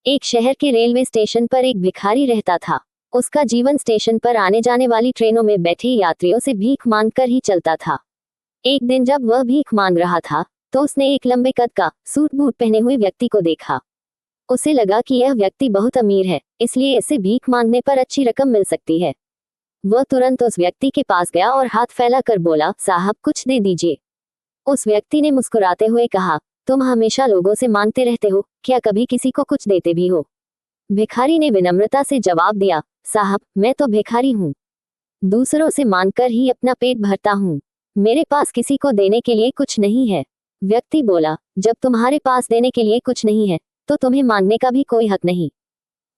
एक शहर के रेलवे स्टेशन पर एक भिखारी रहता था। उसका जीवन स्टेशन पर आने जाने वाली ट्रेनों में बैठे यात्रियों से भीख मांगकर ही चलता था। एक दिन जब वह भीख मांग रहा था तो उसने एक लंबे कद का सूट बूट पहने हुए व्यक्ति को देखा। उसे लगा कि यह व्यक्ति बहुत अमीर है, इसलिए इसे भीख मांगने पर अच्छी रकम मिल सकती है। वह तुरंत उस व्यक्ति के पास गया और हाथ फैलाकर बोला, साहब कुछ दे दीजिए। उस व्यक्ति ने मुस्कुराते हुए कहा, तुम हमेशा लोगों से मांगते रहते हो, क्या कभी किसी को कुछ देते भी हो? भिखारी ने विनम्रता से जवाब दिया, साहब मैं तो भिखारी हूँ, दूसरों से मांगकर ही अपना पेट भरता हूँ, मेरे पास किसी को देने के लिए कुछ नहीं है। व्यक्ति बोला, जब तुम्हारे पास देने के लिए कुछ नहीं है तो तुम्हें मांगने का भी कोई हक नहीं।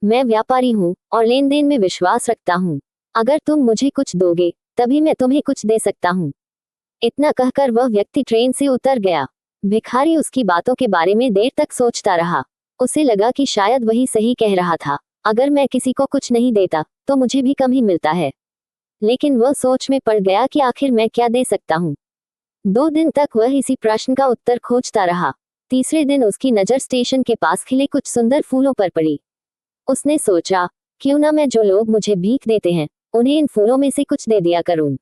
मैं व्यापारी हूँ और लेन देन में विश्वास रखता हूँ, अगर तुम मुझे कुछ दोगे तभी मैं तुम्हें कुछ दे सकता हूँ। इतना कहकर वह व्यक्ति ट्रेन से उतर गया। भिखारी उसकी बातों के बारे में देर तक सोचता रहा। उसे लगा कि शायद वही सही कह रहा था, अगर मैं किसी को कुछ नहीं देता तो मुझे भी कम ही मिलता है। लेकिन वह सोच में पड़ गया कि आखिर मैं क्या दे सकता हूँ। 2 दिन तक वह इसी प्रश्न का उत्तर खोजता रहा। तीसरे दिन उसकी नज़र स्टेशन के पास खिले कुछ सुंदर फूलों पर पड़ी। उसने सोचा, क्यों ना मैं जो लोग मुझे भीख देते हैं उन्हें इन फूलों में से कुछ दे दिया करूं।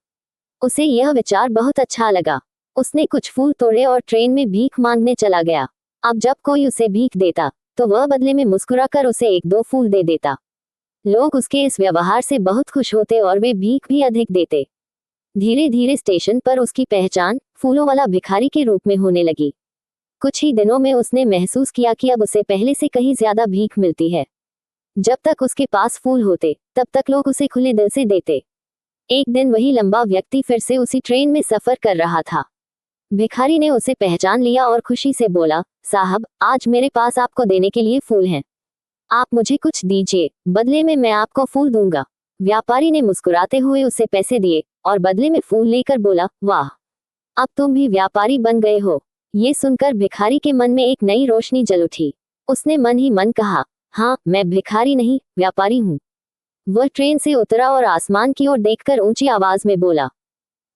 उसे यह विचार बहुत अच्छा लगा। उसने कुछ फूल तोड़े और ट्रेन में भीख मांगने चला गया। अब जब कोई उसे भीख देता तो वह बदले में मुस्कुराकर उसे 1-2 फूल दे देता। लोग उसके इस व्यवहार से बहुत खुश होते और वे भीख भी अधिक देते। धीरे धीरे स्टेशन पर उसकी पहचान फूलों वाला भिखारी के रूप में होने लगी। कुछ ही दिनों में उसने महसूस किया कि अब उसे पहले से कहीं ज्यादा भीख मिलती है। जब तक उसके पास फूल होते तब तक लोग उसे खुले दिल से देते। एक दिन वही लंबा व्यक्ति फिर से उसी ट्रेन में सफर कर रहा था। भिखारी ने उसे पहचान लिया और खुशी से बोला, साहब आज मेरे पास आपको देने के लिए फूल हैं, आप मुझे कुछ दीजिए, बदले में मैं आपको फूल दूंगा। व्यापारी ने मुस्कुराते हुए उसे पैसे दिए और बदले में फूल लेकर बोला, वाह, अब तुम भी व्यापारी बन गए हो। ये सुनकर भिखारी के मन में एक नई रोशनी जल उठी। उसने मन ही मन कहा, हाँ मैं भिखारी नहीं व्यापारी हूँ। वह ट्रेन से उतरा और आसमान की ओर देखकर ऊंची आवाज में बोला,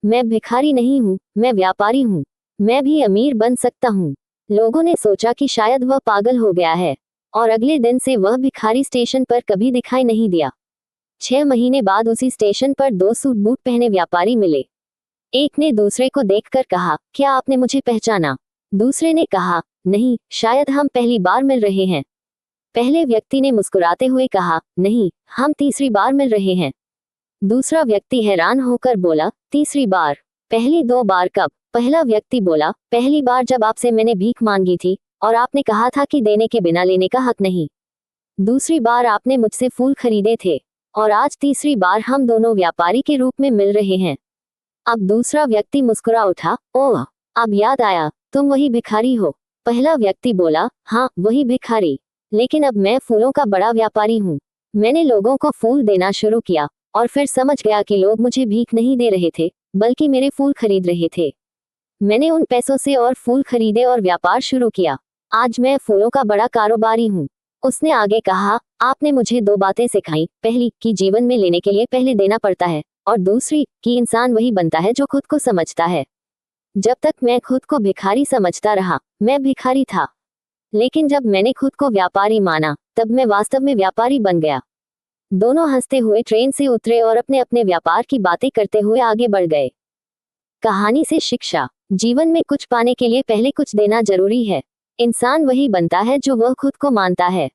मैं भिखारी नहीं हूँ, मैं व्यापारी हूँ, मैं भी अमीर बन सकता हूँ। लोगों ने सोचा कि शायद वह पागल हो गया है और अगले दिन से वह भिखारी स्टेशन पर कभी दिखाई नहीं दिया। 6 महीने बाद उसी स्टेशन पर 2 सूट बूट पहने व्यापारी मिले। एक ने दूसरे को देखकर कहा, क्या आपने मुझे पहचाना? दूसरे ने कहा, नहीं, शायद हम पहली बार मिल रहे हैं। पहले व्यक्ति ने मुस्कुराते हुए कहा, नहीं, हम तीसरी बार मिल रहे हैं। दूसरा व्यक्ति हैरान होकर बोला, तीसरी बार? पहली 2 बार कब? पहला व्यक्ति बोला, पहली बार जब आपसे मैंने भीख मांगी थी और आपने कहा था कि देने के बिना लेने का हक नहीं। दूसरी बार आपने मुझसे फूल खरीदे थे और आज तीसरी बार हम दोनों व्यापारी के रूप में मिल रहे हैं। अब दूसरा व्यक्ति मुस्कुरा उठा, ओह, अब याद आया, तुम वही भिखारी हो। पहला व्यक्ति बोला, हाँ वही भिखारी, लेकिन अब मैं फूलों का बड़ा व्यापारी हूँ। मैंने लोगों को फूल देना शुरू किया और फिर समझ गया कि लोग मुझे भीख नहीं दे रहे थे बल्कि मेरे फूल खरीद रहे थे। मैंने उन पैसों से और फूल खरीदे और व्यापार शुरू किया। आज मैं फूलों का बड़ा कारोबारी हूँ। उसने आगे कहा, आपने मुझे 2 बातें सिखाई, पहली कि जीवन में लेने के लिए पहले देना पड़ता है और दूसरी कि इंसान वही बनता है जो खुद को समझता है। जब तक मैं खुद को भिखारी समझता रहा मैं भिखारी था, लेकिन जब मैंने खुद को व्यापारी माना तब मैं वास्तव में व्यापारी बन गया। दोनों हंसते हुए ट्रेन से उतरे और अपने अपने व्यापार की बातें करते हुए आगे बढ़ गए। कहानी से शिक्षा, जीवन में कुछ पाने के लिए पहले कुछ देना जरूरी है। इंसान वही बनता है जो वह खुद को मानता है।